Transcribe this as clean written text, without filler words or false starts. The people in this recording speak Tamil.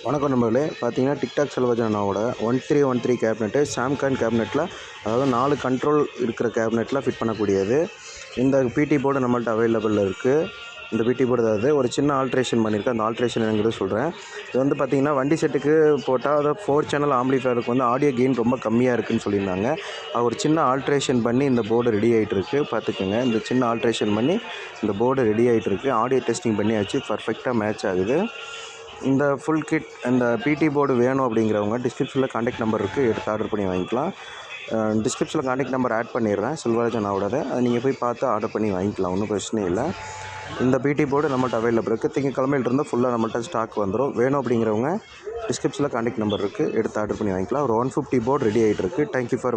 வணக்கம் நண்பர்களே. பார்த்தீங்கன்னா டிக்டாக் செல்வராஜன் அண்ணாவோட 1313 கேபினெட்டு சாம்கான் கேபினெட்டில், அதாவது 4 கண்ட்ரோல் இருக்கிற கேபினெட்டில் ஃபிட் பண்ணக்கூடியது. இந்த பிடி போர்டு நம்மள்ட்ட அவைலபிளில் இருக்குது. இந்த பிடி போர்டு அதாவது ஒரு சின்ன ஆல்ட்ரேஷன் பண்ணியிருக்கேன். அந்த ஆல்ட்ரேஷன் என்னங்கிறத சொல்கிறேன். இது வந்து பார்த்திங்கன்னா வண்டி செட்டுக்கு போட்டால் அதாவது 4 சேனல் ஆம்பிளிஃபயருக்கு வந்து ஆடியோ கெயின் ரொம்ப கம்மியாக இருக்குதுன்னு சொல்லியிருந்தாங்க. அது ஒரு சின்ன ஆல்ட்ரேஷன் பண்ணி இந்த போர்டு ரெடி ஆகிட்டுருக்கு. பார்த்துக்கோங்க, இந்த சின்ன ஆல்ட்ரேஷன் பண்ணி இந்த போர்டு ரெடி ஆகிட்டுருக்கு. ஆடியோ டெஸ்டிங் பண்ணியாச்சு, பர்ஃபெக்டாக மேட்ச் ஆகுது. இந்த ஃபுல் கிட் இந்த பிடி போர்டு வேணும் அப்படிங்கிறவங்க டிஸ்கிரிப்ஷனில் கான்டாக்ட் நம்பர் இருக்குது, எடுத்து ஆர்டர் பண்ணி வாங்கிக்கலாம். டிஸ்கிரிப்ஷனில் கான்டாக்ட் நம்பர் ஆட் பண்ணிடுறேன், செல்வராஜன் அண்ணாவோடது. அதை நீங்கள் போய் பார்த்து ஆர்டர் பண்ணி வாங்கிக்கலாம், ஒன்றும் பிரச்சனை இல்லை. இந்த பிடி போர்டு நம்மள்ட்ட அவைலபிள் இருக்குது. திங்கக்கிழமையிலிருந்து ஃபுல்லாக நம்மள்ட்ட ஸ்டாக் வந்துடும். வேணும் அப்படிங்கிறவங்க டிஸ்கிரிப்ஷனில் கான்டாக்ட் நம்பர் இருக்குது, எடுத்து ஆர்டர் பண்ணி வாங்கிக்கலாம். ஒரு 150 போர்டு ரெடி ஆகிட்டு இருக்குது. Thank you for